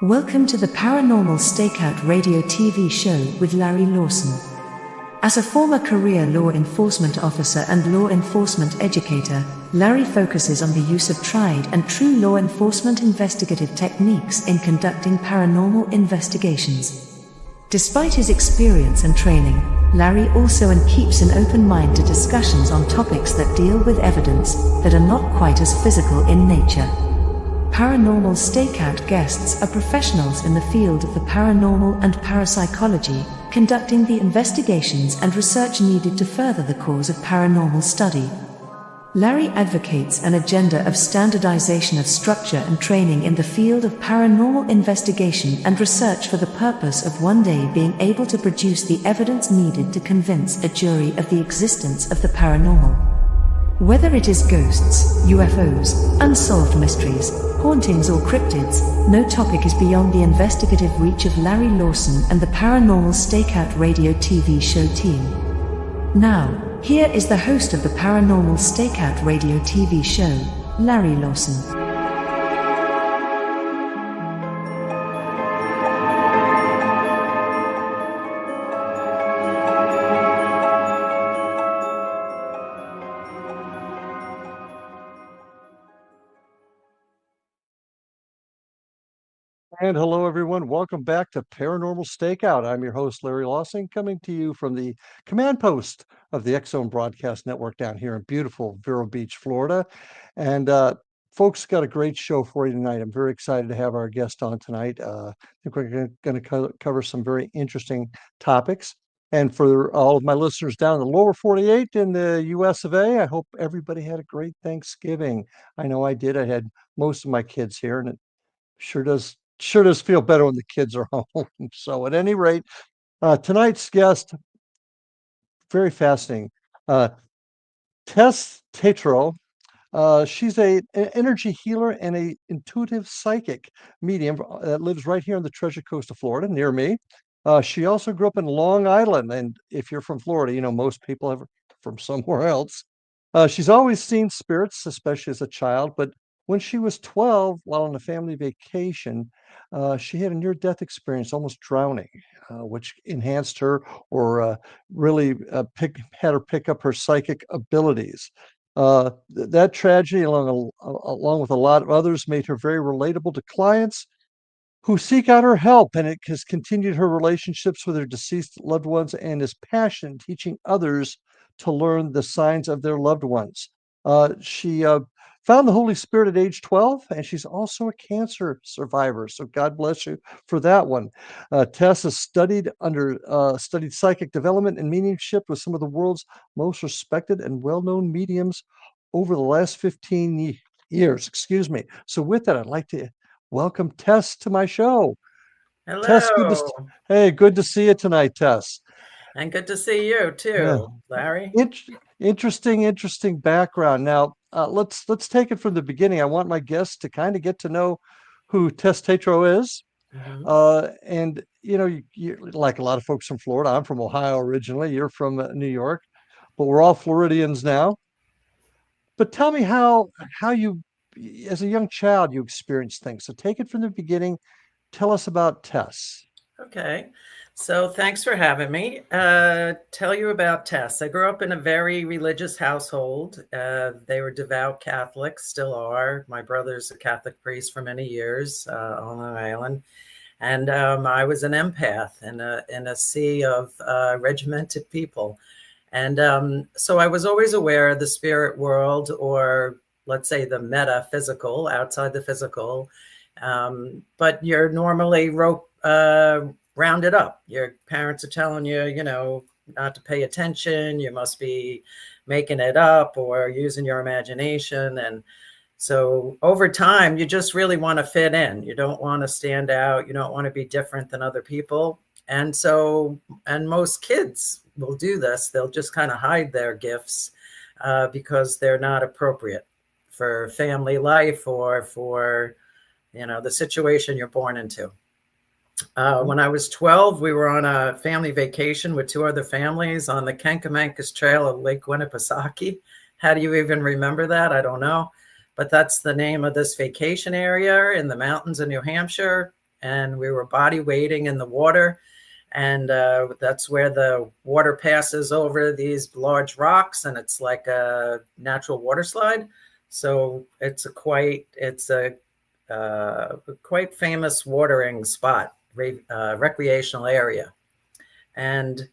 Welcome to the Paranormal Stakeout radio TV show with Larry Lawson. As a former career law enforcement officer and law enforcement educator, Larry focuses on the use of tried and true law enforcement investigative techniques in conducting paranormal investigations. Despite his experience and training, Larry also keeps an open mind to discussions on topics that deal with evidence that are not quite as physical in nature. Paranormal Stakeout guests are professionals in the field of the paranormal and parapsychology, conducting the investigations and research needed to further the cause of paranormal study. Larry advocates an agenda of standardization of structure and training in the field of paranormal investigation and research for the purpose of one day being able to produce the evidence needed to convince a jury of the existence of the paranormal. Whether it is ghosts, UFOs, unsolved mysteries, hauntings or cryptids, no topic is beyond the investigative reach of Larry Lawson and the Paranormal Stakeout radio TV show team. Now, here is the host of the Paranormal Stakeout radio TV show, Larry Lawson. And hello, everyone. Welcome back to Paranormal Stakeout. I'm your host, Larry Lawson, coming to you from the command post of the X-Zone Broadcast Network down here in beautiful Vero Beach, Florida. And folks, got a great show for you tonight. I'm very excited to have our guest on tonight. I think we're going to cover some very interesting topics. And for all of my listeners down in the lower 48 in the US of A, I hope everybody had a great Thanksgiving. I know I did. I had most of my kids here, and it sure does feel better when the kids are home. So at any rate, tonight's guest, very fascinating. Tess Tetrault. She's an energy healer and a intuitive psychic medium that lives right here on the Treasure Coast of Florida, near me. She also grew up in Long Island, and if you're from Florida, you know most people are from somewhere else. She's always seen spirits, especially as a child, but when she was 12, while on a family vacation, she had a near-death experience, almost drowning, which enhanced her or really had her pick up her psychic abilities. That tragedy, along with a lot of others, made her very relatable to clients who seek out her help, and it has continued her relationships with her deceased loved ones and is passionate teaching others to learn the signs of their loved ones. She found the Holy Spirit at age 12, and she's also a cancer survivor. So God bless you for that one. Tess has studied psychic development and mediumship with some of the world's most respected and well-known mediums over the last 15 years. Excuse me. So with that, I'd like to welcome Tess to my show. Hello. Tess, good to see you tonight, Tess. And good to see you too, Larry. Interesting background. Now, let's take it from the beginning. I want my guests to kind of get to know who Tess Tetrault is. Mm-hmm. And you like a lot of folks from Florida. I'm from Ohio originally. You're from New York, but we're all Floridians now. But tell me how you, as a young child, you experienced things. So take it from the beginning. Tell us about Tess. Okay. So thanks for having me. Tell you about Tess. I grew up in a very religious household. They were devout Catholics, still are. My brother's a Catholic priest for many years on Long Island. And I was an empath in a sea of regimented people. And so I was always aware of the spirit world, or let's say the metaphysical, outside the physical. But you're normally rounded up. Your parents are telling you, not to pay attention. You must be making it up or using your imagination. And so over time, you just really want to fit in. You don't want to stand out. You don't want to be different than other people. And most kids will do this. They'll just kind of hide their gifts because they're not appropriate for family life or for, the situation you're born into. When I was 12, we were on a family vacation with two other families on the Kankamankas Trail of Lake Winnipesaukee. How do you even remember that? I don't know. But that's the name of this vacation area in the mountains of New Hampshire. and we were body wading in the water. And that's where the water passes over these large rocks, and it's like a natural water slide. So it's a quite famous watering spot, recreational area. And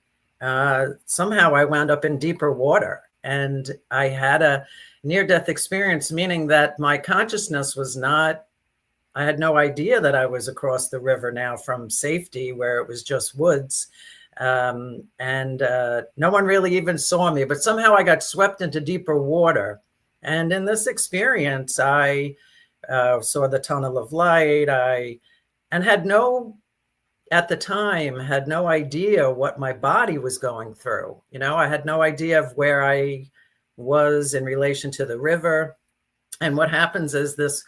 somehow I wound up in deeper water, and I had a near-death experience, meaning that my consciousness was not, I had no idea that I was across the river now from safety, where it was just woods. And no one really even saw me, but somehow I got swept into deeper water. And in this experience, I saw the tunnel of light. And at the time, had no idea what my body was going through. I had no idea of where I was in relation to the river. And what happens is this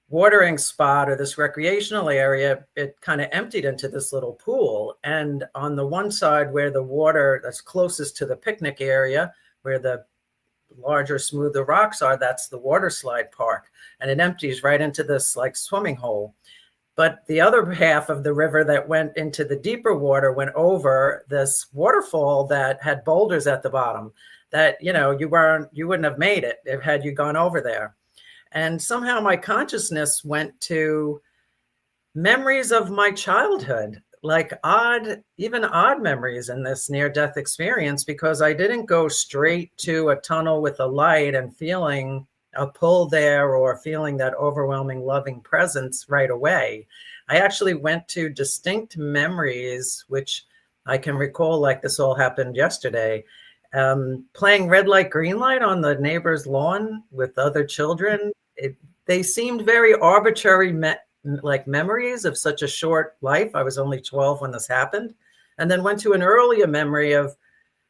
watering spot, or this recreational area, it kind of emptied into this little pool. And on the one side, where the water that's closest to the picnic area, where the larger, smoother rocks are, that's the water slide park. And it empties right into this like swimming hole. But the other half of the river that went into the deeper water went over this waterfall that had boulders at the bottom that, you wouldn't have made it had you gone over there. And somehow my consciousness went to memories of my childhood, like odd memories in this near-death experience, because I didn't go straight to a tunnel with a light and feeling a pull there or feeling that overwhelming loving presence right away. I actually went to distinct memories, which I can recall like this all happened yesterday. Playing red light, green light on the neighbor's lawn with other children. They seemed very arbitrary memories of such a short life. I was only 12 when this happened. And then went to an earlier memory of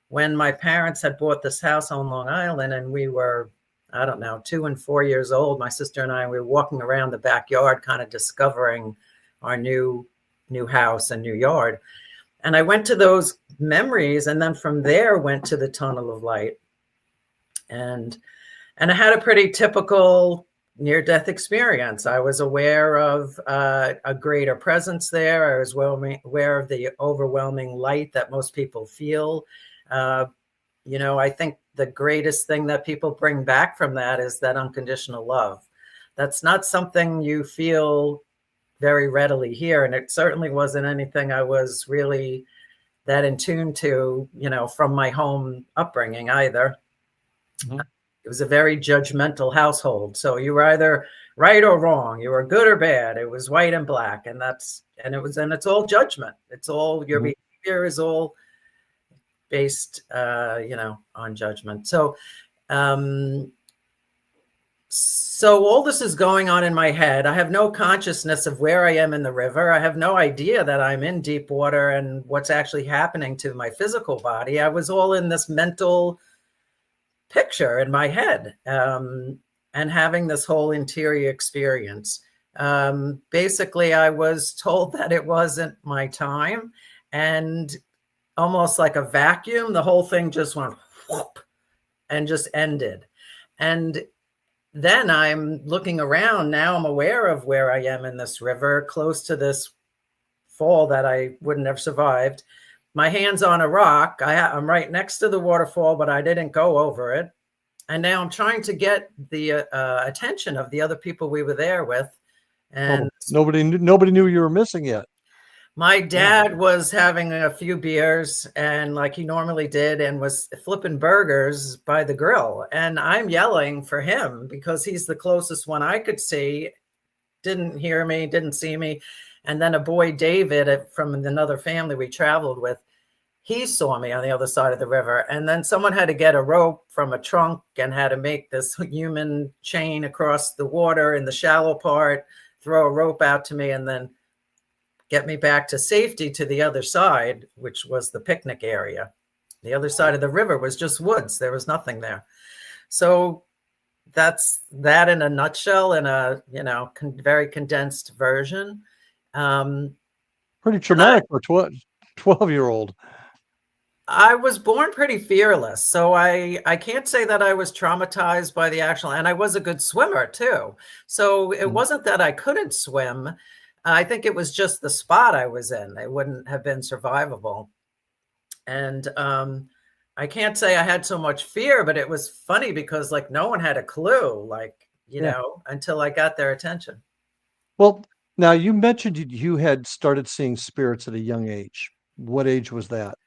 when my parents had bought this house on Long Island, and we were, 2 and 4 years old. My sister and I, we were walking around the backyard, kind of discovering our new house and new yard. And I went to those memories, and then from there went to the tunnel of light. And I had a pretty typical near-death experience. I was aware of a greater presence there. I was aware of the overwhelming light that most people feel. I think the greatest thing that people bring back from that is that unconditional love. That's not something you feel very readily here. And it certainly wasn't anything I was really that in tune to, from my home upbringing either. Mm-hmm. It was a very judgmental household. So you were either right or wrong. You were good or bad. It was white and black. And it's all judgment. It's all, your behavior is all based, on judgment. So all this is going on in my head. I have no consciousness of where I am in the river. I have no idea that I'm in deep water and what's actually happening to my physical body. I was all in this mental picture in my head, and having this whole interior experience. Basically, I was told that it wasn't my time, and almost like a vacuum, the whole thing just went whoop and just ended. And then I'm looking around. Now I'm aware of where I am in this river, close to this fall that I wouldn't have survived. My hand's on a rock. I'm right next to the waterfall, but I didn't go over it. And now I'm trying to get the attention of the other people we were there with. And nobody knew you were missing yet. My dad was having a few beers, and like he normally did, and was flipping burgers by the grill. And I'm yelling for him because he's the closest one I could see. Didn't hear me, didn't see me. And then a boy, David, from another family we traveled with, he saw me on the other side of the river. And then someone had to get a rope from a trunk and had to make this human chain across the water in the shallow part, throw a rope out to me, and then get me back to safety to the other side, which was the picnic area. The other side of the river was just woods. There was nothing there. So that's that in a nutshell, in a, very condensed version. Pretty traumatic for a 12-year-old. I was born pretty fearless. So I can't say that I was traumatized by the actual, and I was a good swimmer too. So it wasn't that I couldn't swim. I think it was just the spot I was in. They wouldn't have been survivable. And I can't say I had so much fear, but it was funny because like no one had a clue, like, until I got their attention. Well, now you mentioned you had started seeing spirits at a young age. What age was that?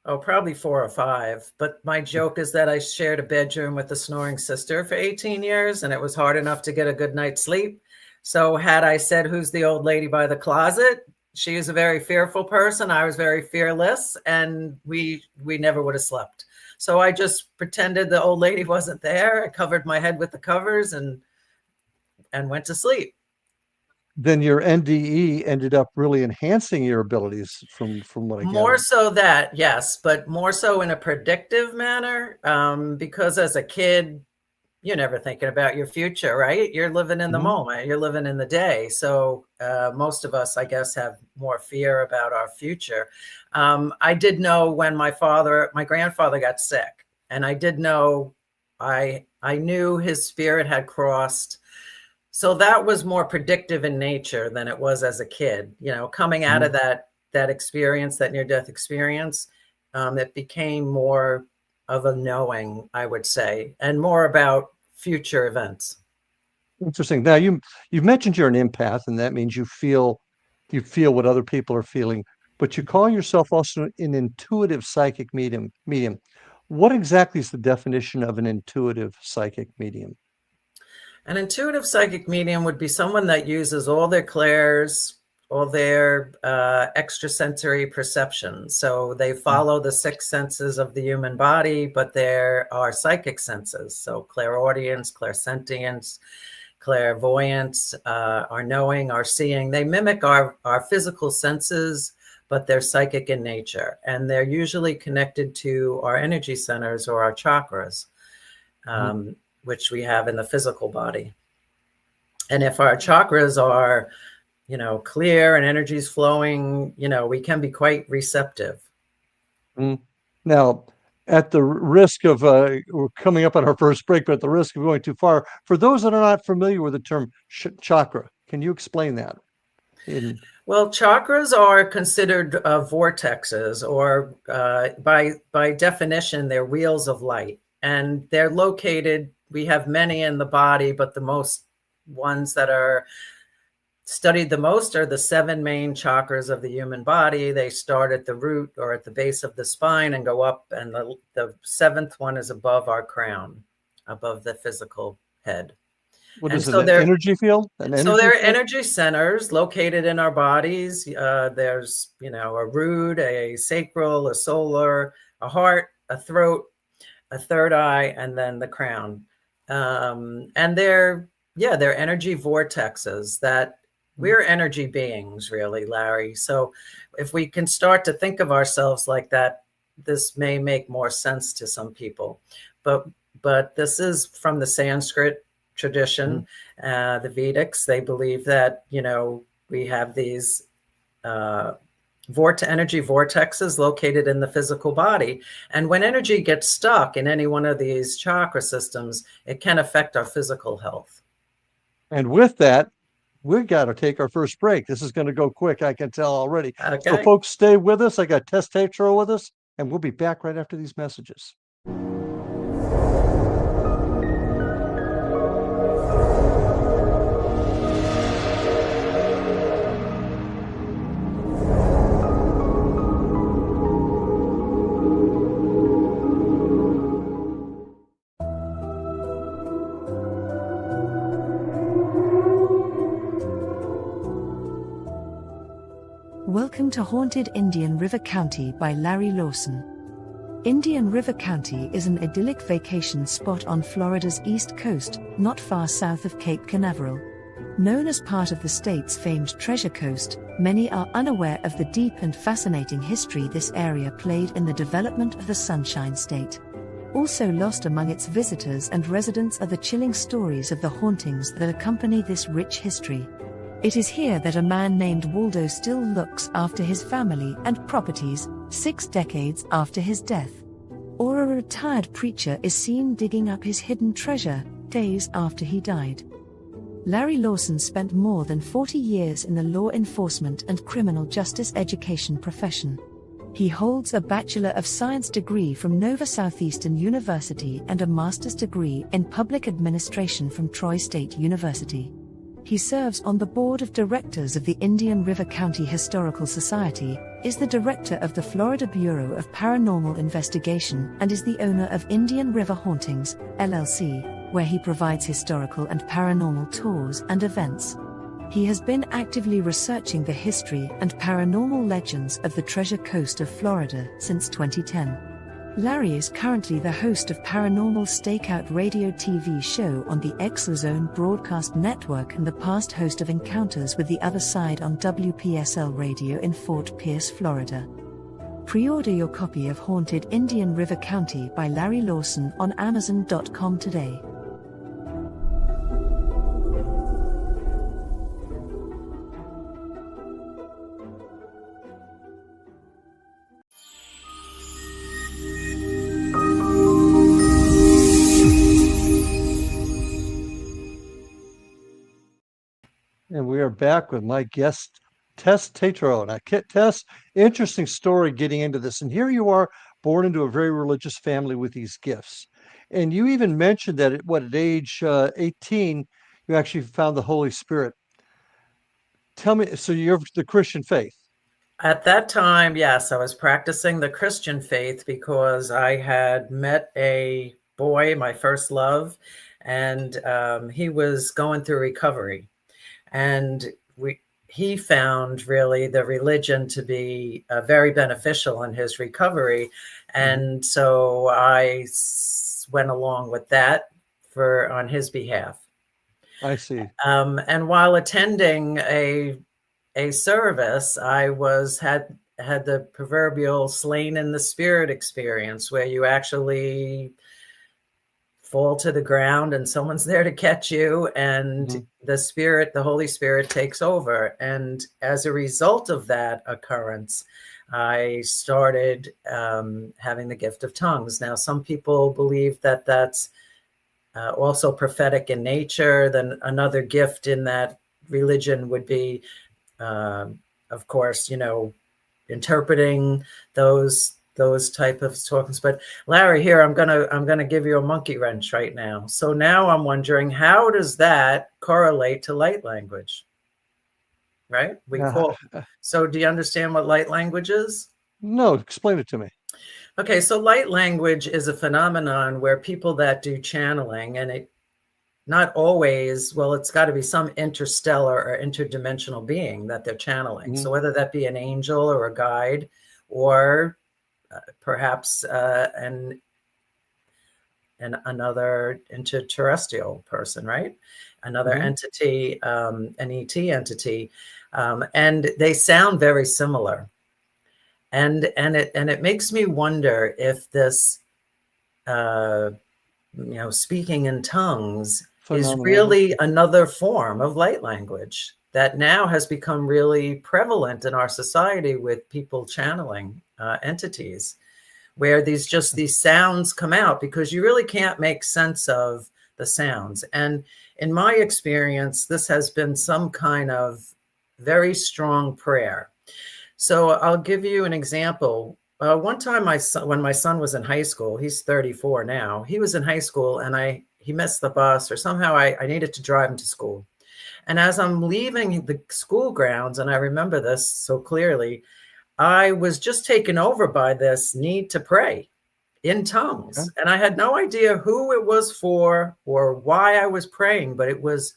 Oh, probably 4 or 5. But my joke is that I shared a bedroom with a snoring sister for 18 years, and it was hard enough to get a good night's sleep. So had I said, who's the old lady by the closet? She is a very fearful person. I was very fearless, and we never would have slept. So I just pretended the old lady wasn't there. I covered my head with the covers and went to sleep. Then your NDE ended up really enhancing your abilities from what I More gather. so that, yes, but more so in a predictive manner, because as a kid, you're never thinking about your future, right? You're living in the moment. You're living in the day. So most of us, I guess, have more fear about our future. I did know when my grandfather got sick, and I did know, I knew his spirit had crossed. So that was more predictive in nature than it was as a kid. Coming out of that experience, that near-death experience, it became more of a knowing, I would say, and more about future events. Interesting. Now you mentioned you're an empath, and that means you feel what other people are feeling, but you call yourself also an intuitive psychic medium. What exactly is the definition of an intuitive psychic medium? An intuitive psychic medium would be someone that uses all their clairs, all their extrasensory perceptions. So they follow the 6 senses of the human body, but there are psychic senses. So clairaudience, clairsentience, clairvoyance, our knowing, our seeing. They mimic our physical senses, but they're psychic in nature. And they're usually connected to our energy centers or our chakras, which we have in the physical body. And if our chakras are, clear and energy's flowing, we can be quite receptive. Now, at the risk of we're coming up on our first break, but at the risk of going too far, for those that are not familiar with the term chakra, can you explain that? Well, chakras are considered vortexes, or by definition, they're wheels of light, and they're located. We have many in the body, but the most ones that are studied the most are the 7 main chakras of the human body. They start at the root or at the base of the spine and go up, and the 7th one is above our crown, above the physical head. What is it, an energy field? So there are energy centers located in our bodies. There's, a root, a sacral, a solar, a heart, a throat, a third eye, and then the crown. And they're energy vortexes that we're energy beings, really, Larry. So if we can start to think of ourselves like that, this may make more sense to some people. But this is from the Sanskrit tradition, the Vedics. They believe that, we have these energy vortexes located in the physical body. And when energy gets stuck in any one of these chakra systems, it can affect our physical health. And with that, we've got to take our first break. This is going to go quick, I can tell already. Okay. So folks, stay with us. I got Tess Tetrault with us, and we'll be back right after these messages. Welcome to Haunted Indian River County by Larry Lawson. Indian River County is an idyllic vacation spot on Florida's east coast, not far south of Cape Canaveral. Known as part of the state's famed Treasure Coast, many are unaware of the deep and fascinating history this area played in the development of the Sunshine State. Also lost among its visitors and residents are the chilling stories of the hauntings that accompany this rich history. It is here that a man named Waldo still looks after his family and properties, 6 decades after his death. Or a retired preacher is seen digging up his hidden treasure, days after he died. Larry Lawson spent more than 40 years in the law enforcement and criminal justice education profession. He holds a Bachelor of Science degree from Nova Southeastern University and a master's degree in public administration from Troy State University. He serves on the board of directors of the Indian River County Historical Society, is the director of the Florida Bureau of Paranormal Investigation, and is the owner of Indian River Hauntings, LLC, where he provides historical and paranormal tours and events. He has been actively researching the history and paranormal legends of the Treasure Coast of Florida since 2010. Larry is currently the host of Paranormal Stakeout radio TV show on the Exozone Broadcast Network and the past host of Encounters with the Other Side on WPSL Radio in Fort Pierce, Florida. Pre-order your copy of Haunted Indian River County by Larry Lawson on Amazon.com today. And we are back with my guest, Tess Tetrault. Now, Tess, interesting story getting into this. And here you are, born into a very religious family with these gifts. And you even mentioned that at age 18, you actually found the Holy Spirit. Tell me, so you're the Christian faith? At that time, yes, I was practicing the Christian faith because I had met a boy, my first love, and he was going through recovery. And he found really the religion to be very beneficial in his recovery. And so I went along with that on his behalf. I see. And while attending a service, I had the proverbial slain in the spirit experience where you actually fall to the ground and someone's there to catch you, and the Holy Spirit takes over. And as a result of that occurrence, I started having the gift of tongues. Now, some people believe that that's also prophetic in nature. Then another gift in that religion would be, of course, interpreting those type of tokens. But Larry, here I'm gonna give you a monkey wrench right now. So now I'm wondering, how does that correlate to light language? Right? So do you understand what light language is? No, explain it to me. Okay, so light language is a phenomenon where people that do channeling, and it not always, well, it's got to be some interstellar or interdimensional being that they're channeling. So whether that be an angel or a guide, or perhaps another interterrestrial person, right? Another entity, an ET entity, and they sound very similar. And it makes me wonder if this, speaking in tongues is really another form of light language that now has become really prevalent in our society with people channeling entities, where these sounds come out because you really can't make sense of the sounds. And in my experience, this has been some kind of very strong prayer. So I'll give you an example. One time when my son was in high school, he's 34 now, he was in high school and he missed the bus, or somehow I needed to drive him to school. And as I'm leaving the school grounds, and I remember this so clearly, I was just taken over by this need to pray in tongues. Okay. And I had no idea who it was for or why I was praying, but it was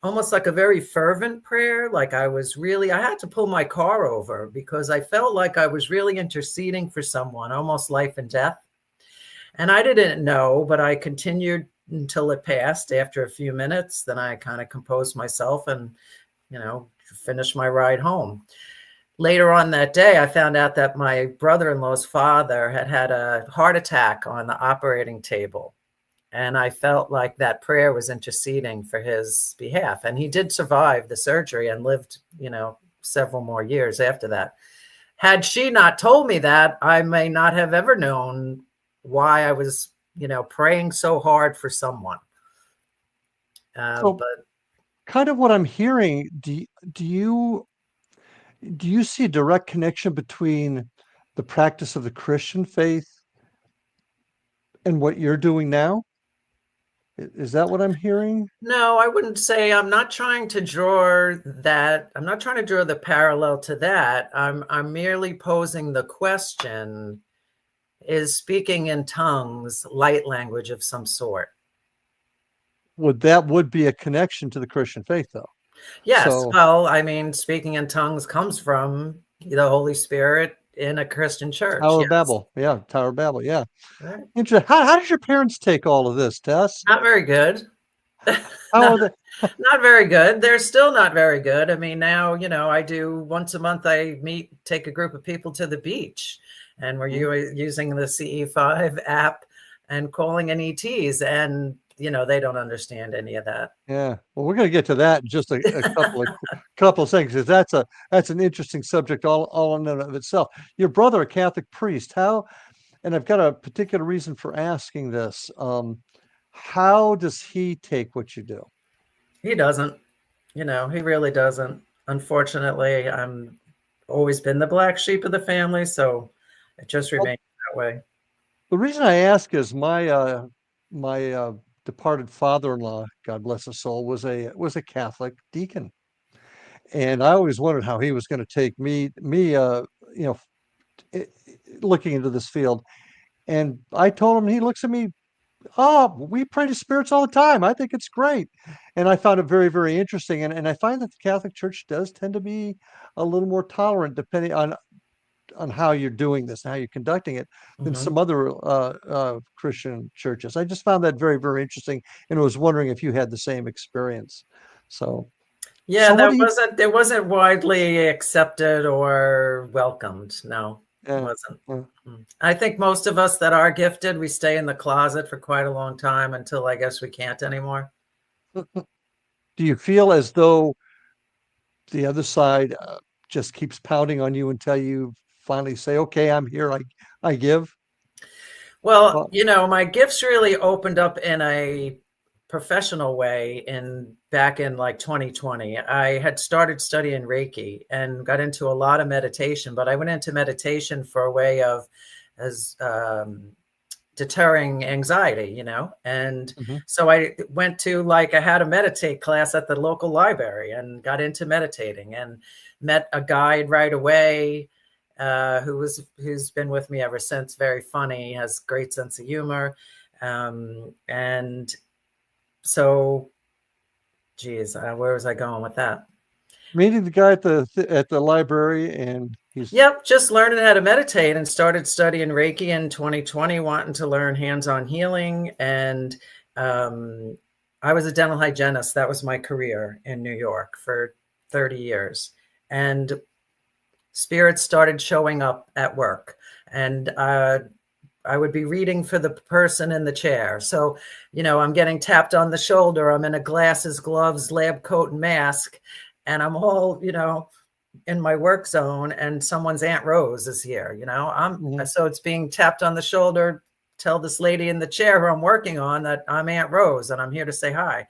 almost like a very fervent prayer. Like I had to pull my car over because I felt like I was really interceding for someone, almost life and death. And I didn't know, but I continued until it passed. After a few minutes, then I kind of composed myself and, finished my ride home. Later on that day, I found out that my brother-in-law's father had a heart attack on the operating table. And I felt like that prayer was interceding for his behalf. And he did survive the surgery and lived, several more years after that. Had she not told me that, I may not have ever known why I was, praying so hard for someone. But kind of what I'm hearing. Do you see a direct connection between the practice of the Christian faith and what you're doing now? Is that what I'm hearing? No, I wouldn't say. I'm not trying to draw that. I'm not trying to draw the parallel to that. I'm merely posing the question, is speaking in tongues light language of some sort? Would be a connection to the Christian faith, though. Yes. So, Well, I mean, speaking in tongues comes from the Holy Spirit in a Christian church. Tower of Yes. Babel. Yeah, Tower of Babel. Yeah. Right. Interesting. How did your parents take all of this, Tess? Not very good. How are they? Not very good. They're still not very good. I mean, now, I do once a month, I take a group of people to the beach, and we're using the CE5 app and calling in ETs, and, they don't understand any of that. Yeah. Well, we're going to get to that in just a couple of seconds, because that's an interesting subject all in and of itself. Your brother, a Catholic priest, and I've got a particular reason for asking this. How does he take what you do? He doesn't. He really doesn't. Unfortunately, I'm always been the black sheep of the family, so it just remains that way. The reason I ask is my departed father-in-law, God bless his soul, was a Catholic deacon, and I always wondered how he was going to take me, looking into this field. And I told him, he looks at me, oh, we pray to spirits all the time. I think it's great. And I found it very, very interesting. And I find that the Catholic Church does tend to be a little more tolerant, depending on how you're doing this, and how you're conducting it, than some other Christian churches. I just found that very, very interesting, and was wondering if you had the same experience. So, yeah, it wasn't widely accepted or welcomed. No, it wasn't. I think most of us that are gifted, we stay in the closet for quite a long time until I guess we can't anymore. Do you feel as though the other side just keeps pounding on you until you finally say, okay, I'm here, I give? Well, my gifts really opened up in a professional way back in like 2020. I had started studying Reiki and got into a lot of meditation, but I went into meditation for a way of deterring anxiety, and so I went to I had a meditate class at the local library and got into meditating and met a guide right away who's been with me ever since. Very funny, has great sense of humor, and so, geez, where was I going with that? Meeting the guy at the library, and Yep, just learning how to meditate, and started studying Reiki in 2020, wanting to learn hands-on healing. And I was a dental hygienist. That was my career in New York for 30 years. And spirits started showing up at work, and I would be reading for the person in the chair. So, I'm getting tapped on the shoulder. I'm in a glasses, gloves, lab coat, and mask, and I'm all, in my work zone, and someone's Aunt Rose is here, so it's being tapped on the shoulder. Tell this lady in the chair who I'm working on that I'm Aunt Rose and I'm here to say hi.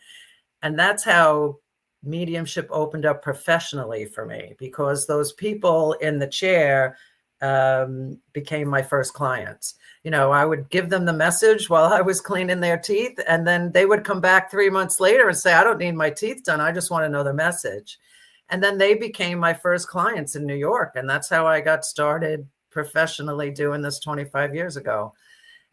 And that's how mediumship opened up professionally for me, because those people in the chair became my first clients. I would give them the message while I was cleaning their teeth, and then they would come back 3 months later and say, I don't need my teeth done. I just want to know the message. And then they became my first clients in New York. And that's how I got started professionally doing this 25 years ago.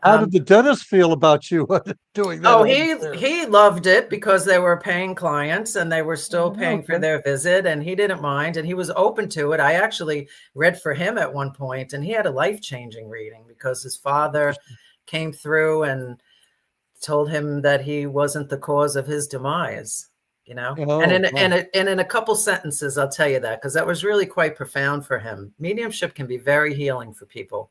How did the dentist feel about you doing that? Oh, he loved it, because they were paying clients and they were still paying for their visit, and he didn't mind, and he was open to it. I actually read for him at one point, and he had a life-changing reading because his father came through and told him that he wasn't the cause of his demise. And in a couple sentences, I'll tell you that, because that was really quite profound for him. Mediumship can be very healing for people.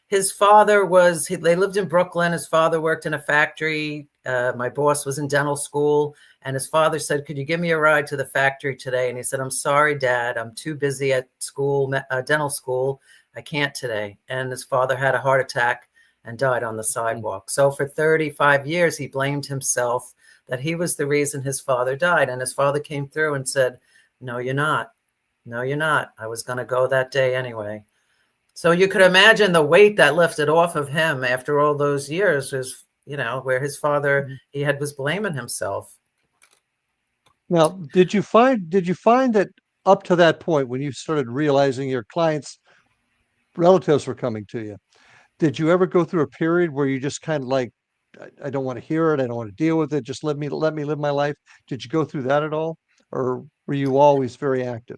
His father they lived in Brooklyn. His father worked in a factory. My boss was in dental school, and his father said, could you give me a ride to the factory today? And he said, I'm sorry, Dad, I'm too busy at school, dental school. I can't today. And his father had a heart attack and died on the sidewalk. So for 35 years, he blamed himself that he was the reason his father died. And his father came through and said, no, you're not. No, you're not. I was going to go that day anyway. So you could imagine the weight that lifted off of him after all those years was, where his father, he was blaming himself. Now, did you find that up to that point, when you started realizing your clients' relatives were coming to you, did you ever go through a period where you just kind of like, I don't want to hear it, I don't want to deal with it, just let me live my life? Did you go through that at all, or were you always very active?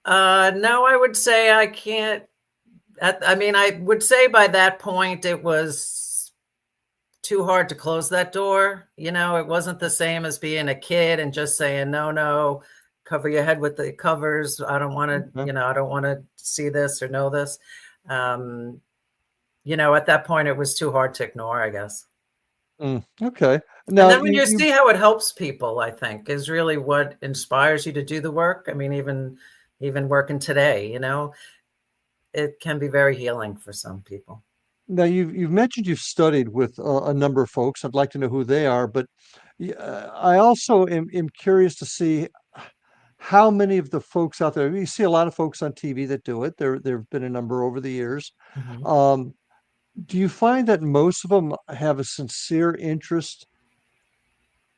No, I would say I can't. I would say by that point it was too hard to close that door. It wasn't the same as being a kid and just saying, no, cover your head with the covers. I don't want to, I don't want to see this or know this. At that point it was too hard to ignore, I guess. Okay. Now, and then when you see how it helps people, I think is really what inspires you to do the work. I mean, even working today, it can be very healing for some people. Now, you've mentioned you've studied with a number of folks. I'd like to know who they are, but I also am curious to see how many of the folks out there. You see a lot of folks on TV that do it. There've been a number over the years. Do you find that most of them have a sincere interest?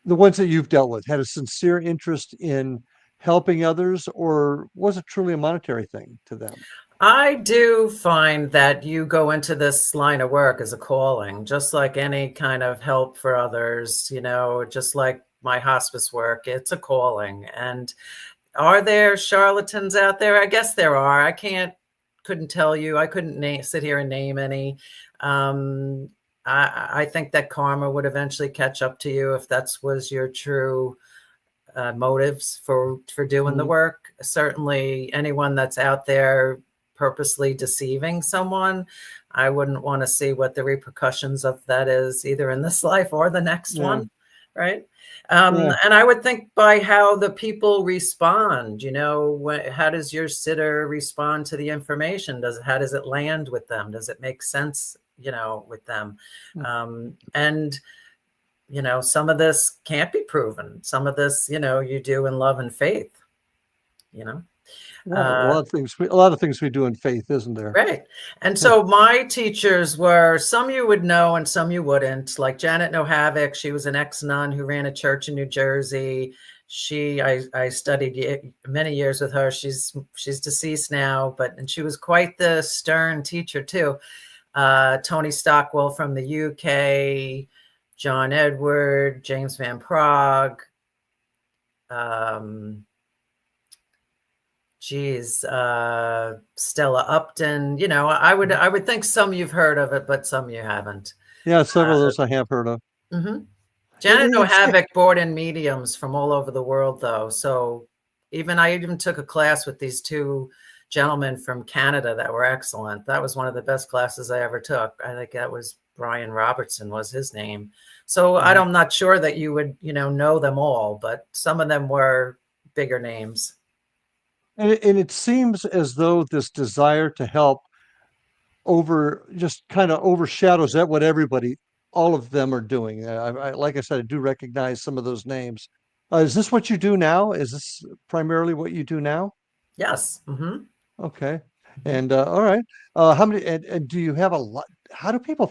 The ones that you've dealt with had a sincere interest in helping others, or was it truly a monetary thing to them? I do find that you go into this line of work as a calling, just like any kind of help for others, just like my hospice work, it's a calling. And are there charlatans out there? I guess there are. Couldn't tell you. I couldn't sit here and name any. I think that karma would eventually catch up to you if that was your true motives for doing the work. Certainly anyone that's out there purposely deceiving someone, I wouldn't want to see what the repercussions of that is, either in this life or the next one, right? And I would think by how the people respond, how does your sitter respond to the information? How does it land with them? Does it make sense, with them? And some of this can't be proven. Some of this, you do in love and faith, a lot of things we do in faith, isn't there? Right. And so my teachers were, some you would know and some you wouldn't, like Janet Nohavik. She was an ex-nun who ran a church in New Jersey. I studied many years with her. She's deceased now, and she was quite the stern teacher too. Tony Stockwell from the UK, John Edward, James Van Prague, Stella Upton. I would think some you've heard of it, but some you haven't. Yeah, several of those I have heard of. Janet Nohavik brought in mediums from all over the world, though. So I even took a class with these two gentlemen from Canada that were excellent. That was one of the best classes I ever took. I think that was Brian Robertson was his name. So I'm not sure that you would, know them all, but some of them were bigger names. And it seems as though this desire to help just kind of overshadows what all of them are doing. Like I said, I do recognize some of those names. Is this what you do now? Is this primarily what you do now? Yes. Okay. And all right. How many? And do you have a lot? How do people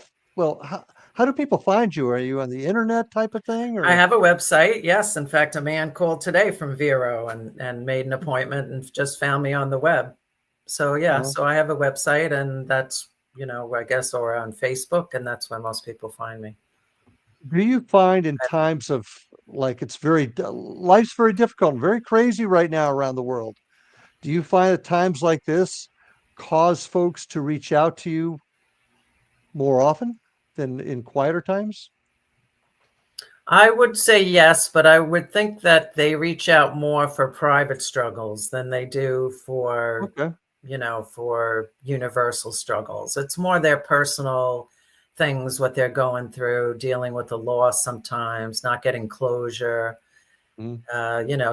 find you? Are you on the internet type of thing? Or? I have a website. Yes. In fact, a man called today from Vero and made an appointment and just found me on the web. So so I have a website, and that's, I guess, or on Facebook, and that's where most people find me. Do you find in times of like life's very difficult and very crazy right now around the world? Do you find that times like this cause folks to reach out to you more often than in quieter times? I would say yes, but I would think that they reach out more for private struggles than they do for, for universal struggles. It's more their personal things, what they're going through, dealing with the loss sometimes, not getting closure.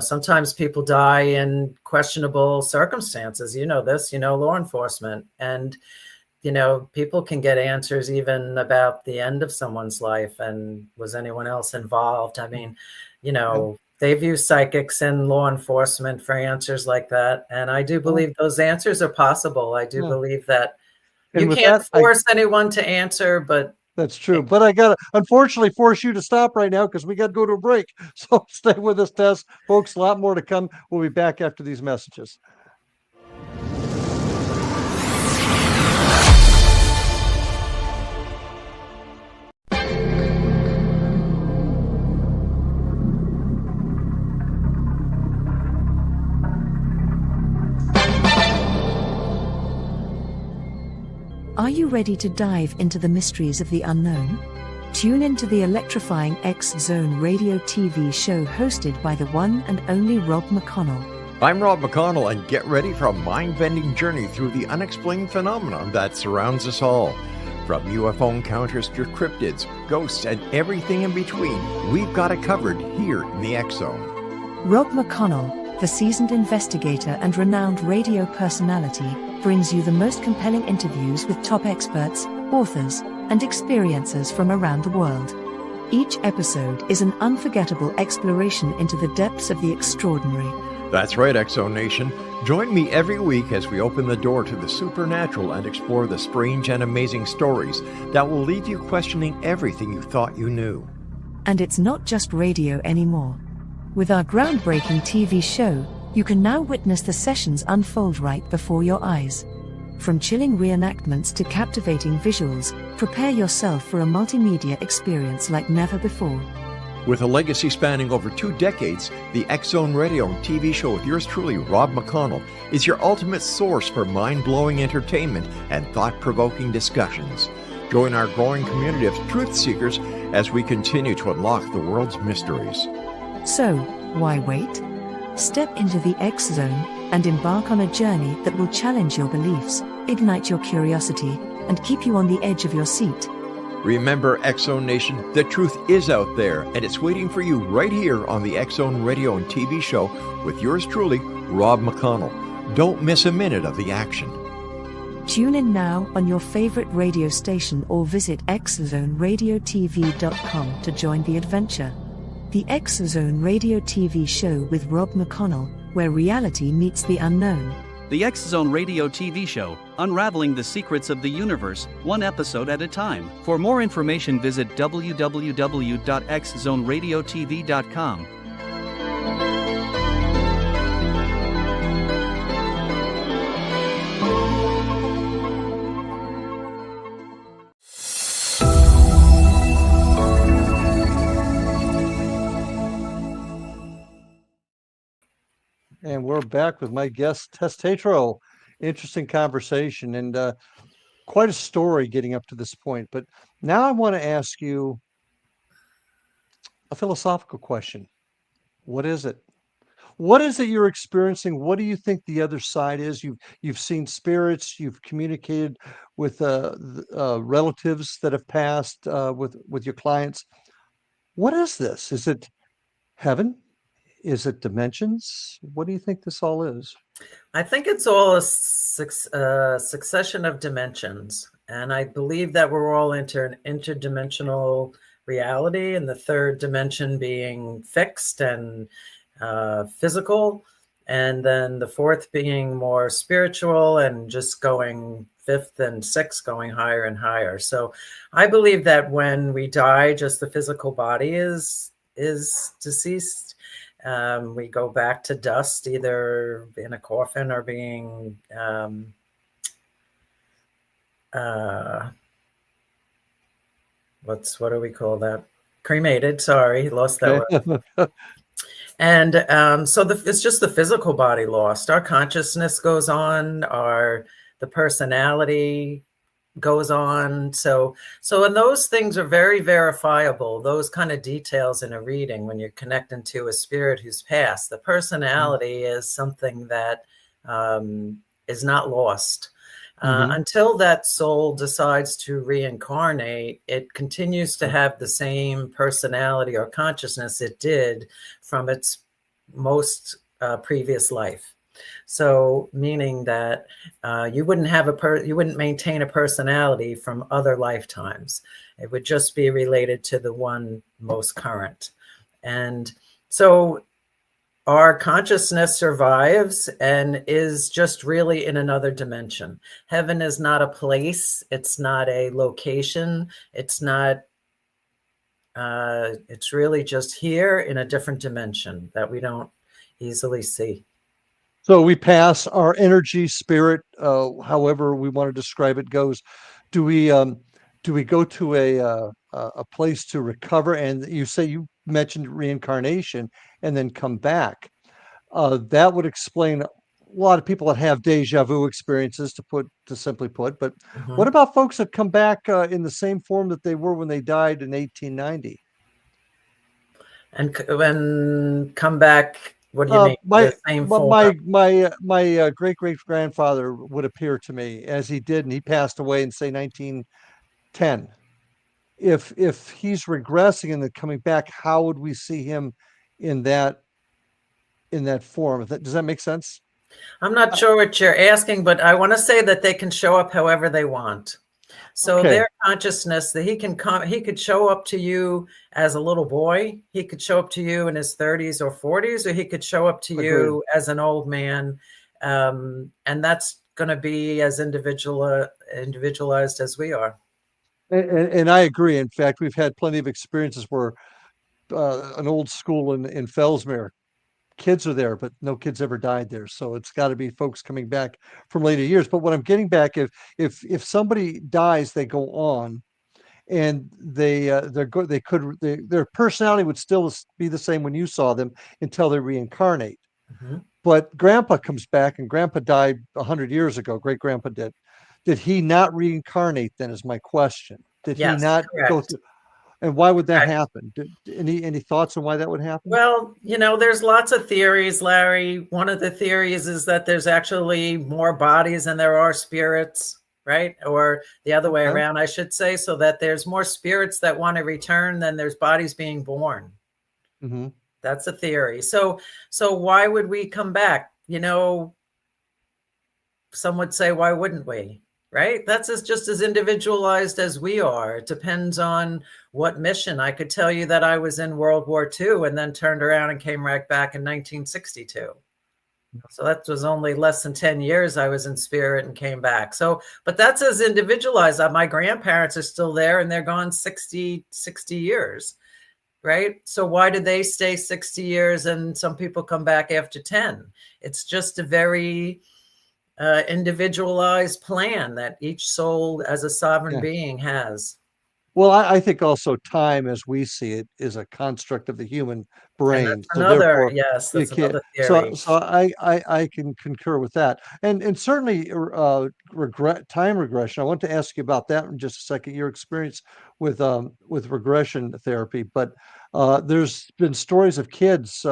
Sometimes people die in questionable circumstances. Law enforcement. And people can get answers even about the end of someone's life and was anyone else involved. I mean, they've used psychics and law enforcement for answers like that. And I do believe those answers are possible. I do believe that you can't force anyone to answer, but that's true. But I got to unfortunately force you to stop right now because we got to go to a break. So stay with us, Tess. Folks, a lot more to come. We'll be back after these messages. Are you ready to dive into the mysteries of the unknown? Tune into the electrifying X-Zone radio TV show hosted by the one and only Rob McConnell. I'm Rob McConnell, and get ready for a mind-bending journey through the unexplained phenomenon that surrounds us all. From UFO encounters to cryptids, ghosts, and everything in between, we've got it covered here in the X-Zone. Rob McConnell, the seasoned investigator and renowned radio personality, brings you the most compelling interviews with top experts, authors, and experiencers from around the world. Each episode is an unforgettable exploration into the depths of the extraordinary. That's right, X-Zone Nation. Join me every week as we open the door to the supernatural and explore the strange and amazing stories that will leave you questioning everything you thought you knew. And it's not just radio anymore. With our groundbreaking TV show, you can now witness the sessions unfold right before your eyes. From chilling reenactments to captivating visuals, prepare yourself for a multimedia experience like never before. With a legacy spanning over 2 decades, the X-Zone Radio and TV show with yours truly, Rob McConnell, is your ultimate source for mind-blowing entertainment and thought-provoking discussions. Join our growing community of truth seekers as we continue to unlock the world's mysteries. So, why wait? Step into the X-Zone and embark on a journey that will challenge your beliefs, ignite your curiosity, and keep you on the edge of your seat. Remember, X-Zone Nation, the truth is out there, and it's waiting for you right here on the X-Zone Radio and TV show with yours truly, Rob McConnell. Don't miss a minute of the action. Tune in now on your favorite radio station or visit xzoneradiotv.com to join the adventure. The X-Zone Radio TV show with Rob McConnell, where reality meets the unknown. The X-Zone Radio TV show, unraveling the secrets of the universe, one episode at a time. For more information, visit www.xzoneradiotv.com. And we're back with my guest, Tess Tetrault. Interesting conversation and quite a story getting up to this point. But now I want to ask you a philosophical question. What is it? What is it you're experiencing? What do you think the other side is? You've seen spirits. You've communicated with relatives that have passed with your clients. What is this? Is it heaven? Is it dimensions? What do you think this all is? I think it's all a succession of dimensions. And I believe that we're all into an interdimensional reality, and the third dimension being fixed and physical, and then the fourth being more spiritual and just going fifth and sixth, going higher and higher. So I believe that when we die, just the physical body is deceased. We go back to dust, either in a coffin or being what do we call that? Cremated. Sorry, lost that word. And it's just the physical body lost. Our consciousness goes on. The personality goes on. So and those things are very verifiable, those kind of details in a reading when you're connecting to a spirit who's passed. The personality is something that is not lost. Until that soul decides to reincarnate, it continues to have the same personality or consciousness it did from its most previous life. So meaning that you wouldn't have you wouldn't maintain a personality from other lifetimes. It would just be related to the one most current. And so our consciousness survives and is just really in another dimension. Heaven is not a place. It's not a location. It's not, it's really just here in a different dimension that we don't easily see. So we pass our energy, spirit, however we want to describe it goes. Do we go to a place to recover? And you mentioned reincarnation and then come back. That would explain a lot of people that have deja vu experiences, to simply put. But what about folks that come back in the same form that they were when they died in 1890? And when come back, what do you mean? The same form? My great grandfather would appear to me as he did, and he passed away in say 1910. If he's regressing and then coming back, how would we see him in that form? Does that make sense? I'm not sure what you're asking, but I want to say that they can show up however they want. So their consciousness, that he could show up to you as a little boy. He could show up to you in his 30s or 40s, or he could show up to you as an old man. And that's going to be as individualized as we are. And I agree. In fact, we've had plenty of experiences where an old school in Fellsmere, kids are there, but no kids ever died there. So it's got to be folks coming back from later years. But what I'm getting back, if somebody dies, they go on, and their personality would still be the same when you saw them until they reincarnate. But Grandpa comes back, and Grandpa died 100 years ago. Great Grandpa did. Did he not reincarnate then? Is my question. Did he not go through? And why would that happen? Any thoughts on why that would happen? Well, there's lots of theories, Larry. One of the theories is that there's actually more bodies than there are spirits, right? Or the other way around, I should say, so that there's more spirits that want to return than there's bodies being born. That's a theory. So why would we come back? Some would say, why wouldn't we? Right? That's just as individualized as we are. It depends on what mission. I could tell you that I was in World War II and then turned around and came right back in 1962. So that was only less than 10 years I was in spirit and came back. But that's as individualized. My grandparents are still there and they're gone 60 years, right? So why did they stay 60 years and some people come back after 10? It's just a very individualized plan that each soul as a sovereign being has. Well, I think also time as we see it is a construct of the human brain. That's another theory. So I can concur with that. And certainly time regression. I want to ask you about that in just a second, your experience with regression therapy. But there's been stories of kids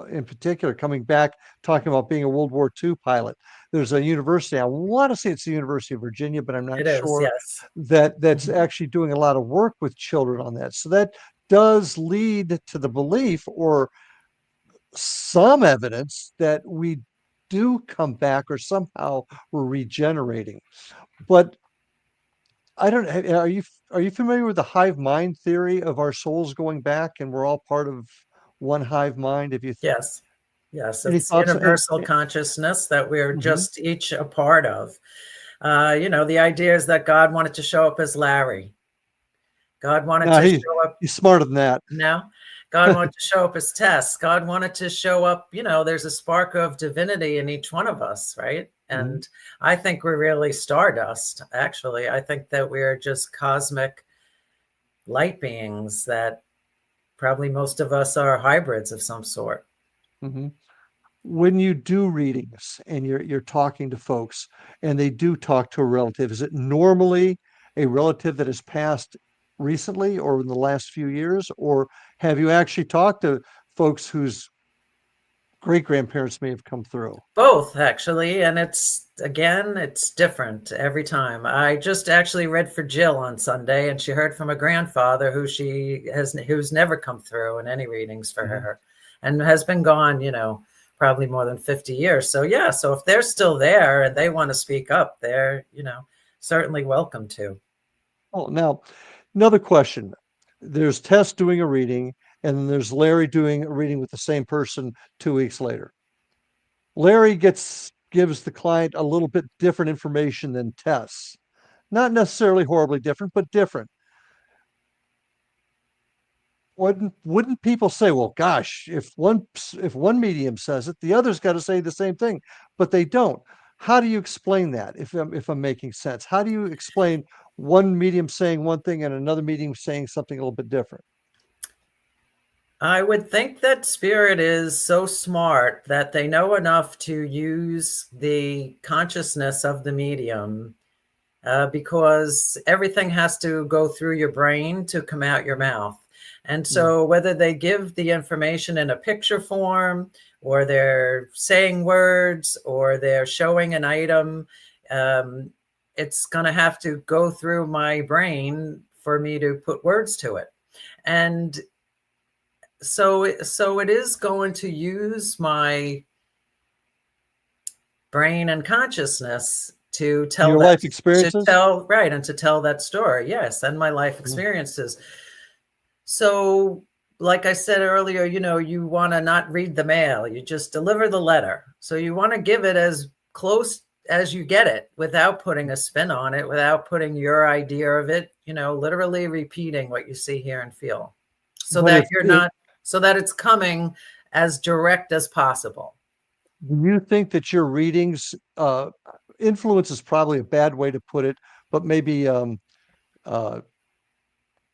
in particular coming back talking about being a World War II pilot. There's a university, I want to say it's the University of Virginia, but I'm not sure, that's actually doing a lot of work with children on that. So that does lead to the belief or some evidence that we do come back or somehow we're regenerating. But I don't know, are you familiar with the hive mind theory of our souls going back and we're all part of one hive mind? Yes, it's universal consciousness that we're just each a part of. The idea is that God wanted to show up as Larry. God wanted to show up. He's smarter than that. No, God wanted to show up as Tess. God wanted to show up. There's a spark of divinity in each one of us, right? And I think we're really stardust. Actually, I think that we're just cosmic light beings that. Probably most of us are hybrids of some sort. When you do readings and you're talking to folks and they do talk to a relative, is it normally a relative that has passed recently or in the last few years? Or have you actually talked to folks whose great-grandparents may have come through? Both, actually. And it's different every time. I just actually read for Jill on Sunday, and she heard from a grandfather who's never come through in any readings for her and has been gone, probably more than 50 years. So yeah, so if they're still there and they want to speak up, they're, certainly welcome to. Oh, now another question. There's Tess doing a reading, and then there's Larry doing a reading with the same person 2 weeks later. Larry gives the client a little bit different information than Tess. Not necessarily horribly different, but different. Wouldn't people say, well, gosh, if one medium says it, the other's got to say the same thing, but they don't. How do you explain that? If I'm making sense, how do you explain one medium saying one thing and another medium saying something a little bit different? I would think that spirit is so smart that they know enough to use the consciousness of the medium, because everything has to go through your brain to come out your mouth. And so whether they give the information in a picture form, or they're saying words, or they're showing an item, it's going to have to go through my brain for me to put words to it. And so it is going to use my brain and consciousness to tell your life experiences, to tell that story. Yes, and my life experiences. So, like I said earlier, you want to not read the mail. You just deliver the letter. So you want to give it as close as you get it without putting a spin on it, without putting your idea of it, literally repeating what you see, hear, and feel, so that so that it's coming as direct as possible. Do you think that your readings, influence is probably a bad way to put it, but maybe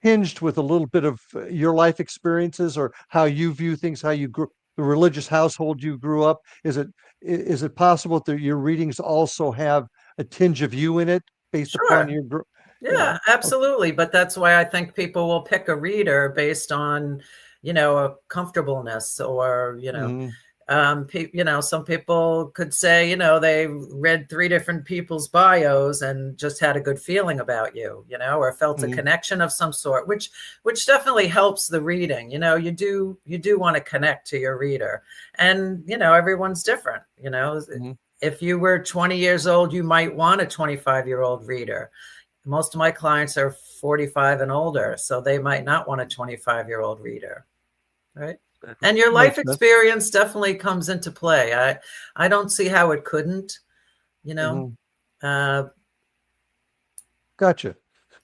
hinged with a little bit of your life experiences, or how you view things, how you grew, the religious household you grew up? Is it possible that your readings also have a tinge of you in it based upon your Yeah, absolutely. But that's why I think people will pick a reader based on, a comfortableness, or, some people could say, they read 3 different people's bios and just had a good feeling about you, or felt a connection of some sort, which definitely helps the reading. You do want to connect to your reader, and, everyone's different. If you were 20 years old, you might want a 25-year-old reader. Most of my clients are 45 and older, so they might not want a 25-year-old reader, right? And your life experience definitely comes into play. I don't see how it couldn't, Gotcha.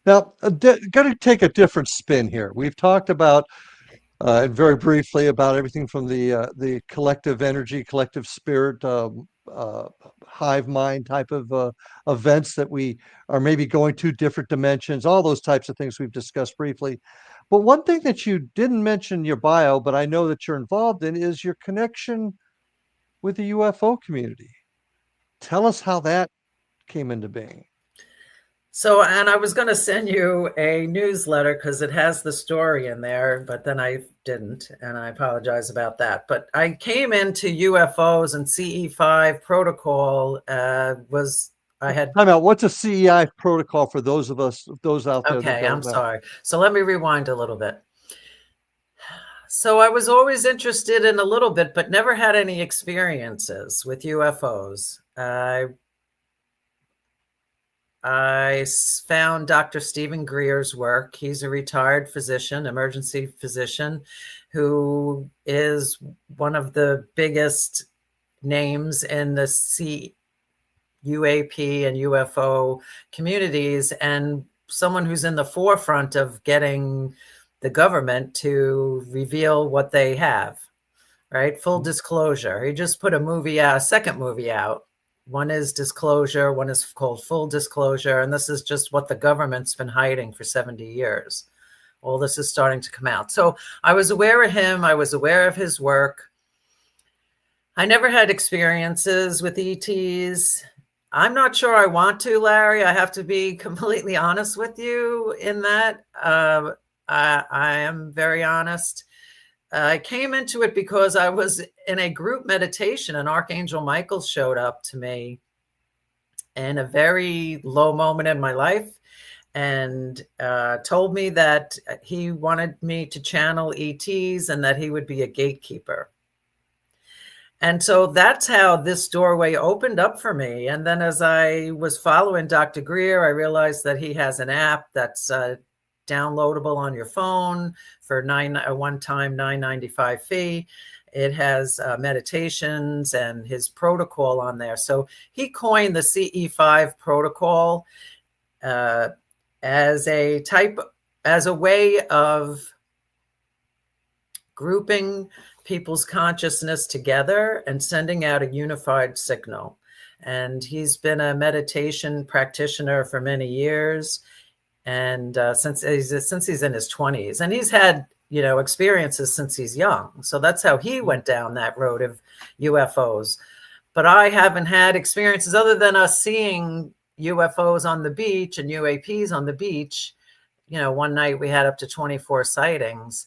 Now, got to take a different spin here. We've talked about, and very briefly, about everything from the collective energy, collective spirit, hive mind type of events that we are maybe going to different dimensions, all those types of things we've discussed briefly. But one thing that you didn't mention in your bio, but I know that you're involved in, is your connection with the UFO community. Tell us how that came into being. So, and I was going to send you a newsletter because it has the story in there, but then I didn't, and I apologize about that. But I came into UFOs, and CE5 protocol I had. Time out. What's a CEI protocol for those out there? Okay, I'm sorry. So let me rewind a little bit. So I was always interested in a little bit, but never had any experiences with UFOs. I found Dr. Stephen Greer's work. He's a retired physician, emergency physician, who is one of the biggest names in the UAP and UFO communities, and someone who's in the forefront of getting the government to reveal what they have, right? Full disclosure. He just put a second movie out. One is Disclosure, one is called Full Disclosure, and this is just what the government's been hiding for 70 years. All this is starting to come out. So I was aware of him. I was aware of his work. I never had experiences with ETs. I'm not sure I want to, Larry. I have to be completely honest with you in that. I am very honest. I came into it because I was in a group meditation, and Archangel Michael showed up to me in a very low moment in my life and told me that he wanted me to channel ETs and that he would be a gatekeeper. And so that's how this doorway opened up for me. And then as I was following Dr. Greer, I realized that he has an app that's downloadable on your phone for a one-time $9.95 fee. It has meditations and his protocol on there. So he coined the CE5 protocol as a way of grouping people's consciousness together and sending out a unified signal. And he's been a meditation practitioner for many years, and since he's in his 20s, and he's had experiences since he's young. So that's how he went down that road of UFOs. But I haven't had experiences other than us seeing UFOs on the beach and UAPs on the beach. One night we had up to 24 sightings.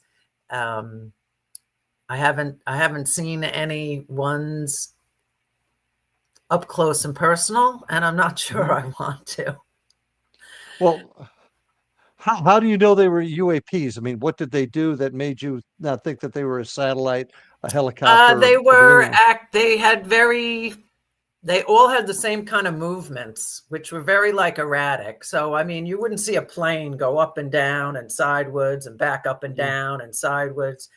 I haven't seen any ones up close and personal, and I'm not sure I want to. Well, how do you know they were UAPs? I mean, what did they do that made you not think that they were a satellite, a helicopter? They all had the same kind of movements, which were very erratic. So, I mean, you wouldn't see a plane go up and down and sideways and back up and down and sideways.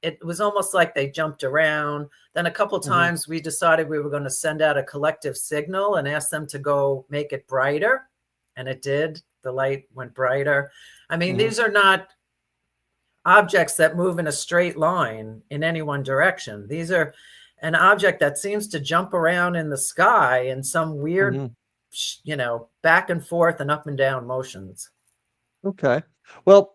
It was almost like they jumped around. Then a couple times we decided we were going to send out a collective signal and ask them to go make it brighter. And it did. The light went brighter. I mean, these are not objects that move in a straight line in any one direction. These are an object that seems to jump around in the sky in some weird, back and forth and up and down motions. Okay. Well,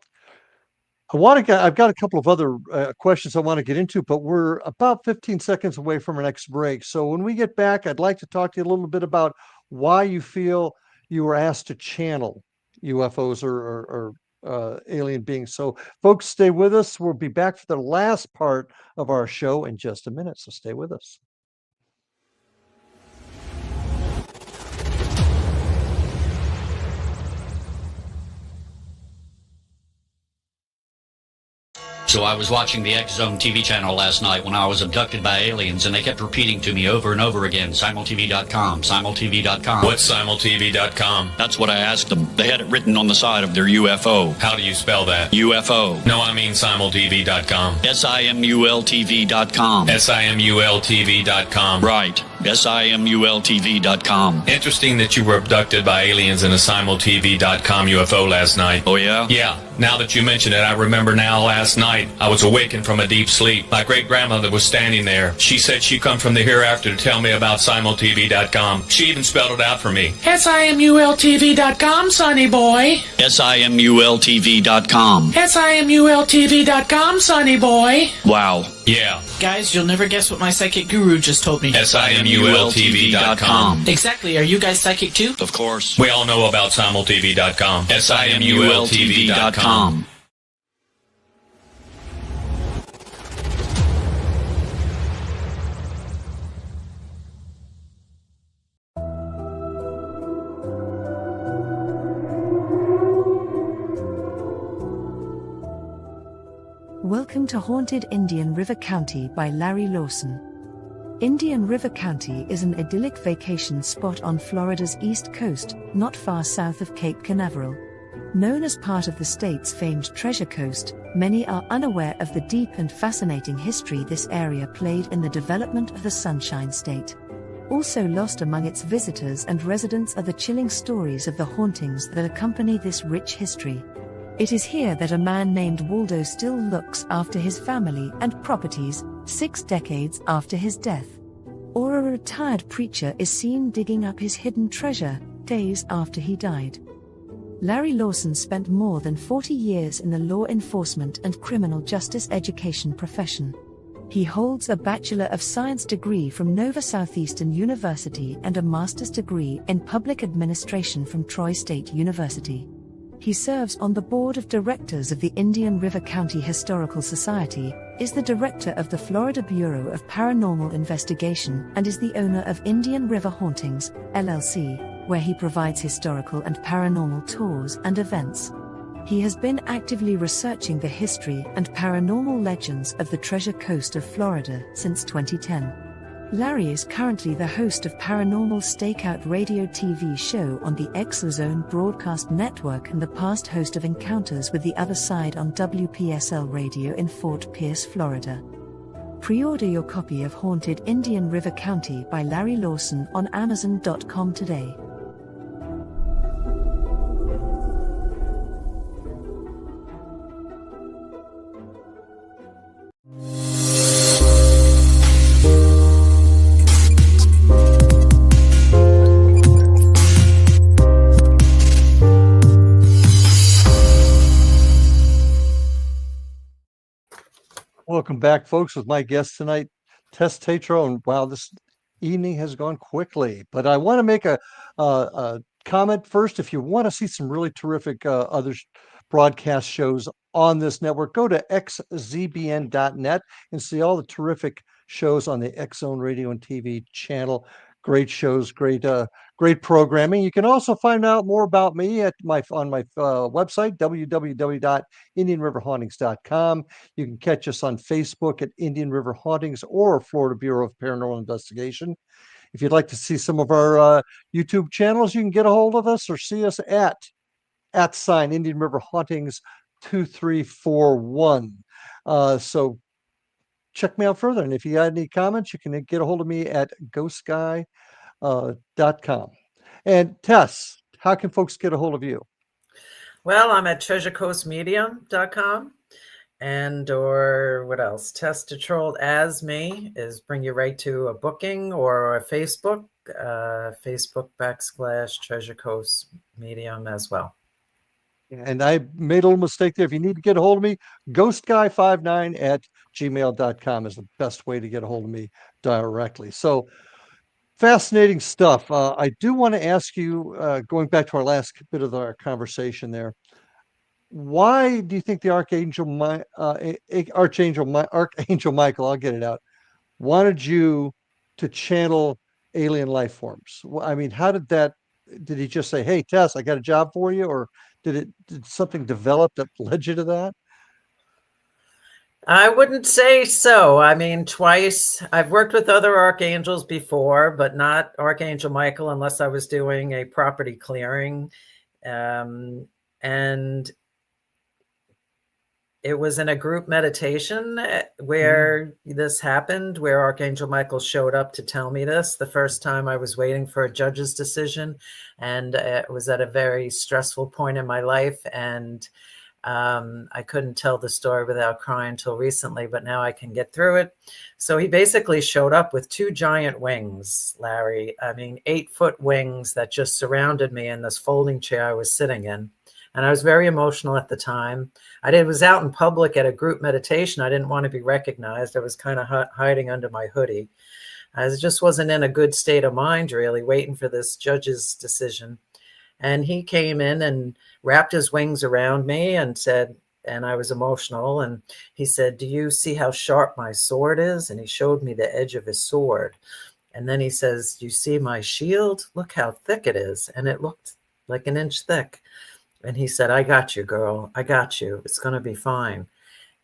I've got a couple of other questions I want to get into, but we're about 15 seconds away from our next break. So when we get back, I'd like to talk to you a little bit about why you feel you were asked to channel UFOs or alien beings. So folks, stay with us. We'll be back for the last part of our show in just a minute. So stay with us. So I was watching the X Zone TV channel last night when I was abducted by aliens, and they kept repeating to me over and over again, simultv.com, simultv.com. What's simultv.com? That's what I asked them. They had it written on the side of their UFO. How do you spell that? UFO. No, I mean simultv.com. simultv.com. simultv.com. Right. simultv.com. Interesting that you were abducted by aliens in a simultv.com UFO last night. Oh, yeah? Yeah. Now that you mention it, I remember now last night I was awakened from a deep sleep. My great-grandmother was standing there. She said she come from the hereafter to tell me about simultv.com. She even spelled it out for me. simultv.com, sonny boy. simultv.com. simultv.com, sonny boy. Wow. Yeah. Guys, you'll never guess what my psychic guru just told me. simultv.com. Exactly. Are you guys psychic too? Of course. We all know about simultv.com. simultv.com. Welcome to Haunted Indian River County by Larry Lawson. Indian River County is an idyllic vacation spot on Florida's east coast, not far south of Cape Canaveral. Known as part of the state's famed Treasure Coast, many are unaware of the deep and fascinating history this area played in the development of the Sunshine State. Also lost among its visitors and residents are the chilling stories of the hauntings that accompany this rich history. It is here that a man named Waldo still looks after his family and properties, 6 decades after his death. Or a retired preacher is seen digging up his hidden treasure, days after he died. Larry Lawson spent more than 40 years in the law enforcement and criminal justice education profession. He holds a Bachelor of Science degree from Nova Southeastern University and a master's degree in public administration from Troy State University. He serves on the board of directors of the Indian River County Historical Society, is the director of the Florida Bureau of Paranormal Investigation, and is the owner of Indian River Hauntings, LLC, where he provides historical and paranormal tours and events. He has been actively researching the history and paranormal legends of the Treasure Coast of Florida since 2010. Larry is currently the host of Paranormal Stakeout radio TV show on the Exozone Broadcast Network and the past host of Encounters with the Other Side on WPSL Radio in Fort Pierce, Florida. Pre-order your copy of Haunted Indian River County by Larry Lawson on Amazon.com today. Welcome back, folks, with my guest tonight, Tess Tetrault. And wow, this evening has gone quickly. But I want to make a comment first. If you want to see some really terrific other broadcast shows on this network, go to xzbn.net and see all the terrific shows on the X Zone Radio and TV channel. Great shows, great programming. You can also find out more about me on my website, www.indianriverhauntings.com. You can catch us on Facebook at Indian River Hauntings or Florida Bureau of Paranormal Investigation. If you'd like to see some of our YouTube channels, you can get a hold of us or see us at Indian River Hauntings 2341. So check me out further. And if you got any comments, you can get a hold of me at ghostguy.com. And Tess, how can folks get a hold of you? Well, I'm at treasurecoastmedium.com or what else? Tess Tetrault as me is bring you right to a booking or a Facebook, Facebook/Treasure Coast Medium as well. And I made a little mistake there. If you need to get a hold of me, ghostguy59@gmail.com is the best way to get a hold of me directly. So fascinating stuff. I do want to ask you, going back to our last bit of our conversation there, why do you think the Archangel Michael, I'll get it out, wanted you to channel alien life forms? I mean, how did he just say, "Hey, Tess, I got a job for you," or did something develop that led you to that? I wouldn't say so. I mean, twice. I've worked with other archangels before, but not Archangel Michael unless I was doing a property clearing. And it was in a group meditation where this happened, where Archangel Michael showed up to tell me this. The first time I was waiting for a judge's decision, and it was at a very stressful point in my life. And I couldn't tell the story without crying until recently, but now I can get through it. So he basically showed up with two giant wings, Larry. I mean, 8-foot wings that just surrounded me in this folding chair I was sitting in. And I was very emotional at the time. I was out in public at a group meditation. I didn't want to be recognized. I was kind of hiding under my hoodie. I just wasn't in a good state of mind, really, waiting for this judge's decision. And he came in and wrapped his wings around me and said, and I was emotional, and he said, "Do you see how sharp my sword is?" And he showed me the edge of his sword. And then he says, "Do you see my shield? Look how thick it is." And it looked like an inch thick. And he said, "I got you, girl. I got you. It's going to be fine."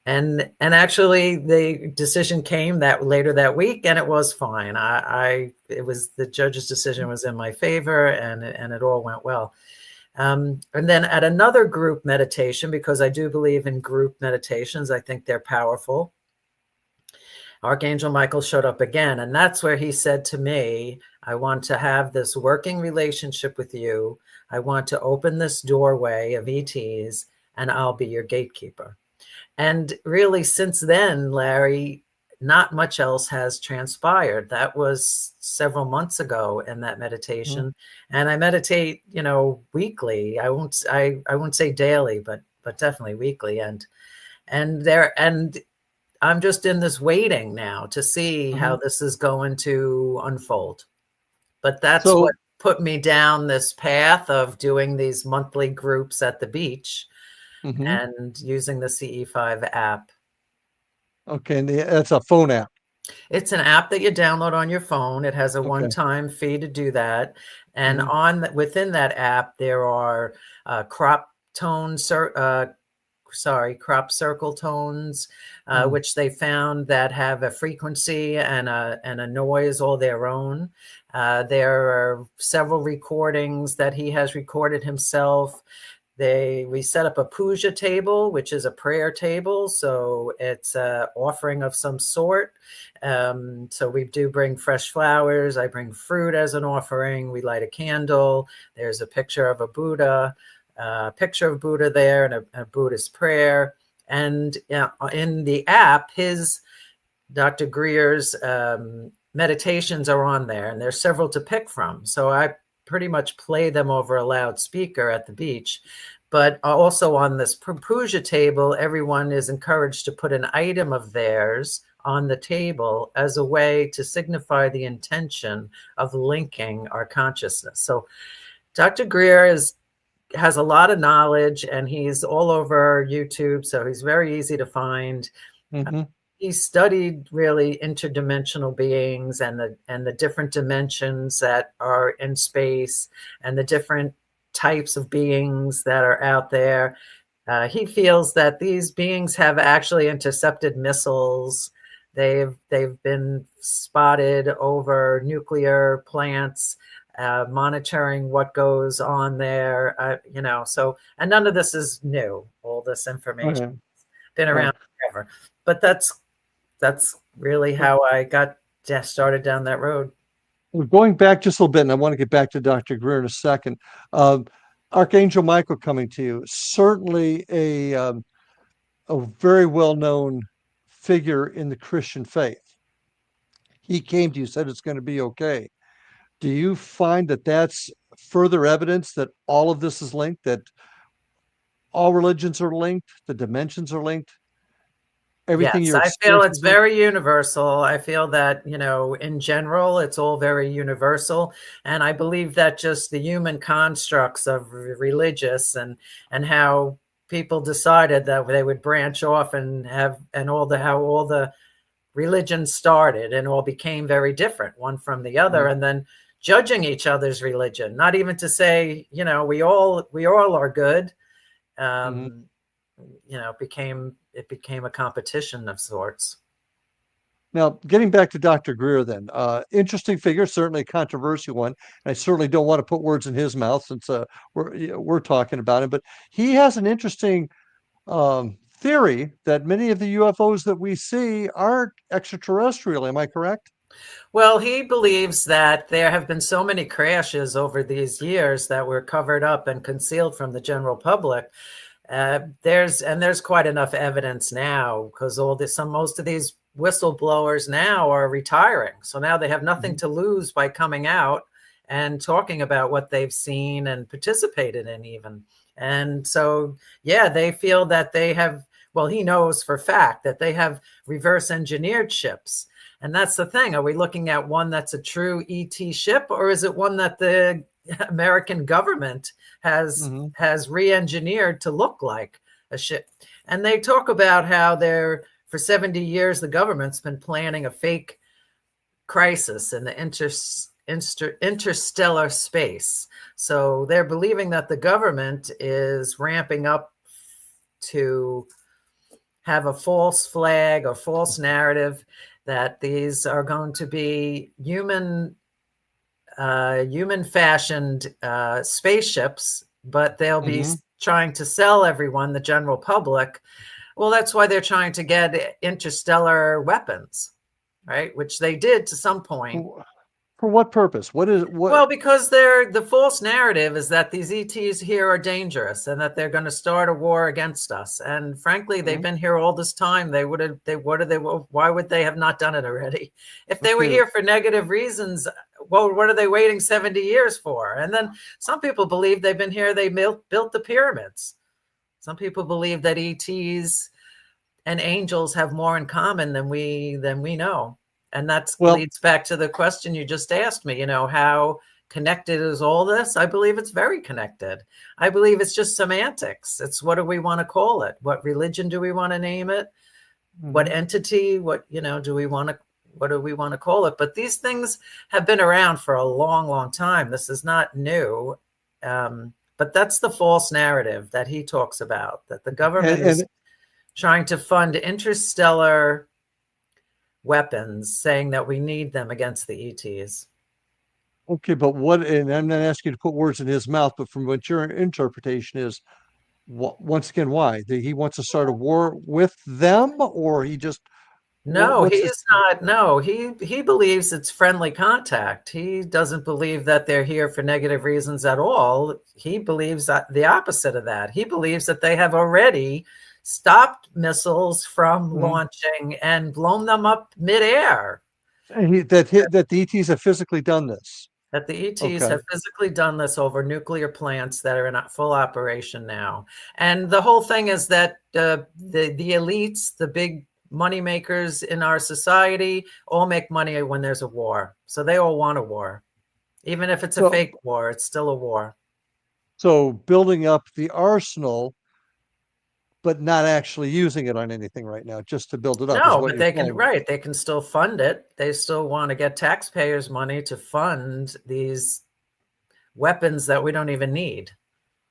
And actually the decision came that later that week, and it was fine. It was the judge's decision was in my favor, and it all went well. And then at another group meditation, because I do believe in group meditations, I think they're powerful, Archangel Michael showed up again. And that's where he said to me, "I want to have this working relationship with you. I want to open this doorway of ETs, and I'll be your gatekeeper." And really, since then, Larry, not much else has transpired. That was several months ago in that meditation. And I meditate, weekly. I won't say daily, but definitely weekly. And I'm just in this waiting now to see how this is going to unfold. But that's what put me down this path of doing these monthly groups at the beach and using the CE5 app. Okay, and that's a phone app. It's an app that you download on your phone. It has a one-time fee to do that. And within that app, there are crop tone crop circle tones, which they found that have a frequency and a noise all their own. There are several recordings that he has recorded himself. We set up a puja table, which is a prayer table. So it's an offering of some sort. So we do bring fresh flowers. I bring fruit as an offering. We light a candle. There's a picture of a Buddha, there, and a Buddhist prayer. And in the app, Dr. Greer's meditations are on there, and there's several to pick from. So I pretty much play them over a loudspeaker at the beach. But also on this puja table, everyone is encouraged to put an item of theirs on the table as a way to signify the intention of linking our consciousness. So Dr. Greer has a lot of knowledge, and he's all over YouTube, so he's very easy to find. He studied really interdimensional beings and the different dimensions that are in space and the different types of beings that are out there. He feels that these beings have actually intercepted missiles. They've been spotted over nuclear plants, monitoring what goes on there. So, and none of this is new. All this information has been around forever. But that's really how I got started down that road. Going back just a little bit, and I want to get back to Dr. Greer in a second. Archangel Michael coming to you, certainly a very well-known figure in the Christian faith. He came to you, said it's going to be okay. Do you find that that's further evidence that all of this is linked, that all religions are linked, the dimensions are linked? Everything yes, I feel it's very universal. I feel that, in general, it's all very universal. And I believe that just the human constructs of religious and how people decided that they would branch off and how all the religions started and all became very different, one from the other, and then judging each other's religion, not even to say, we all are good. It became a competition of sorts. Now, getting back to Dr. Greer then, interesting figure, certainly a controversial one. And I certainly don't want to put words in his mouth since we're talking about him, but he has an interesting theory that many of the UFOs that we see aren't extraterrestrial. Am I correct? Well, he believes that there have been so many crashes over these years that were covered up and concealed from the general public. There's quite enough evidence now, because most of these whistleblowers now are retiring. So now they have nothing to lose by coming out and talking about what they've seen and participated in even. And so, they feel that they have, he knows for a fact that they have reverse engineered ships. And that's the thing. Are we looking at one that's a true ET ship, or is it one that the American government has re-engineered to look like a ship? And they talk about how for 70 years, the government's been planning a fake crisis in the interstellar space. So they're believing that the government is ramping up to have a false flag or false narrative that these are going to be human fashioned spaceships, but they'll be trying to sell everyone, the general public. Well, that's why they're trying to get interstellar weapons, right? Which they did to some point. For what purpose? Well, because the false narrative is that these ETs here are dangerous and that they're going to start a war against us. And frankly, they've been here all this time. Why would they have not done it already? If they were here for negative reasons, well, what are they waiting 70 years for? And then some people believe they've been here. They built the pyramids. Some people believe that ETs and angels have more in common than we know. And that leads back to the question you just asked me, how connected is all this? I believe it's very connected. I believe it's just semantics. It's what do we want to call it? What religion do we want to name it? What entity? What do we want to call it? But these things have been around for a long, long time. This is not new. But that's the false narrative that he talks about, that the government And is trying to fund interstellar weapons, saying that we need them against the ETs. okay, but what? And I'm not asking you to put words in his mouth, but from what your interpretation is, once again, why he wants to start a war with them, or he just No, what's he's not. No, he believes it's friendly contact. He doesn't believe that they're here for negative reasons at all. He believes that the opposite of that. He believes that they have already stopped missiles from launching and blown them up midair. And that the ETs have physically done this. That the ETs Okay. have physically done this over nuclear plants that are in full operation now. And the whole thing is that the elites, the big money makers in our society, all make money when there's a war. So they all want a war. Even if it's a fake war, it's still a war. So building up the arsenal, but not actually using it on anything right now, just to build it up. No, but they can, right. They can still fund it. They still want to get taxpayers' money to fund these weapons that we don't even need.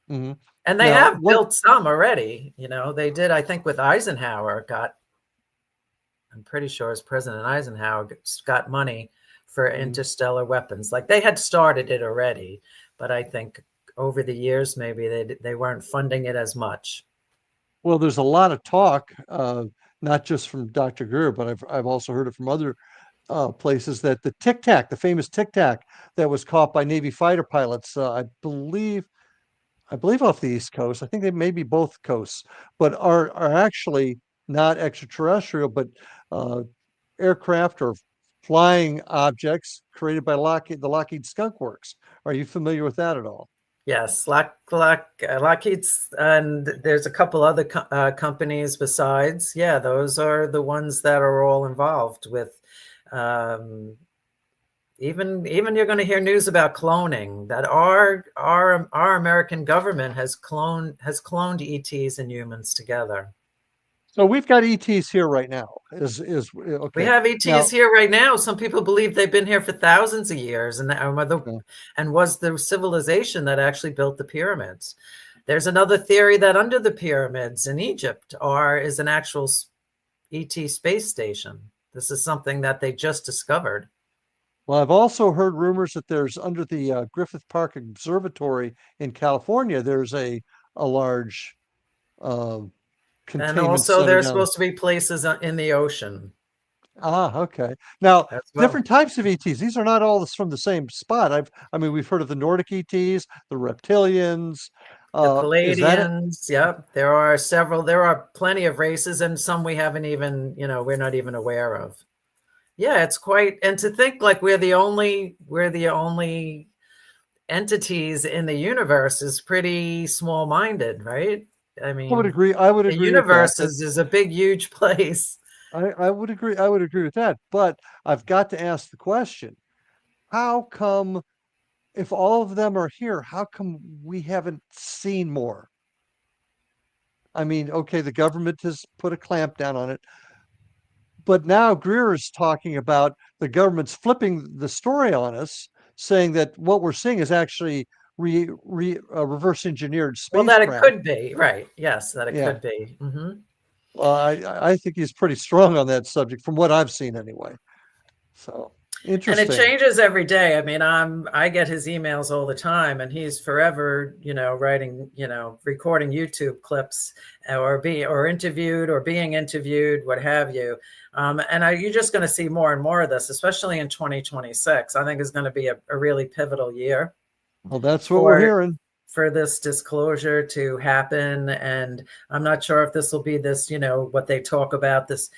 Mm-hmm. And they have built some already. You know, they did, I think, with Eisenhower I'm pretty sure as President Eisenhower got money for interstellar weapons. Like they had started it already, but I think over the years, maybe they weren't funding it as much. Well, there's a lot of talk, not just from Dr. Greer, but I've also heard it from other places, that the Tic Tac, the famous Tic Tac that was caught by Navy fighter pilots, I believe off the East Coast, I think they may be both coasts, but are actually not extraterrestrial, but aircraft or flying objects created by the Lockheed Skunk Works. Are you familiar with that at all? Yes, Lockheed's, and there's a couple other companies besides. Yeah, those are the ones that are all involved with. Even you're going to hear news about cloning. That our American government has cloned ETs and humans together. So we've got ETs here right now. Okay. We have ETs here right now. Some people believe they've been here for thousands of years, and was the civilization that actually built the pyramids. There's another theory that under the pyramids in Egypt is an actual ET space station. This is something that they just discovered. Well, I've also heard rumors that there's under the Griffith Park Observatory in California, there's a large and also there's supposed to be places in the ocean. Okay. Now, different types of ETs. These are not all from the same spot. We've heard of the Nordic ETs, the reptilians, the Palladians. Yep. There are several. There are plenty of races, and some we haven't even, we're not even aware of. Yeah, it's quite, and to think like we're the only entities in the universe is pretty small-minded, right? I mean, I would agree. The universe is a big, huge place. I would agree. I would agree with that. But I've got to ask the question: how come, if all of them are here, how come we haven't seen more? I mean, okay, the government has put a clamp down on it, but now Greer is talking about the government's flipping the story on us, saying that what we're seeing is actually reverse engineered spacecraft. Well, that it could be, right? Yes, that it could be. Mm-hmm. Well, I think he's pretty strong on that subject, from what I've seen anyway. So interesting. And it changes every day. I mean, I get his emails all the time, and he's forever, writing, recording YouTube clips, or interviewed, or being interviewed, what have you. And you're just going to see more and more of this, especially in 2026. I think is going to be a really pivotal year. Well, that's what we're hearing. For this disclosure to happen. And I'm not sure if this will be this, what they talk about, this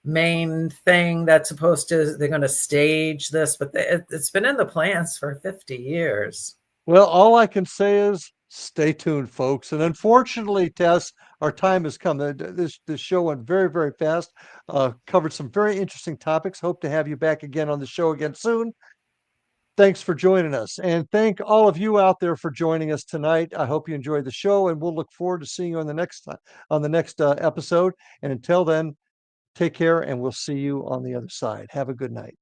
main thing that's they're going to stage this, but it's been in the plans for 50 years. Well, all I can say is stay tuned, folks. And unfortunately, Tess, our time has come. This show went very, very fast, covered some very interesting topics. Hope to have you back again on the show again soon. Thanks for joining us, and thank all of you out there for joining us tonight. I hope you enjoyed the show, and we'll look forward to seeing you on the next episode. And until then, take care, and we'll see you on the other side. Have a good night.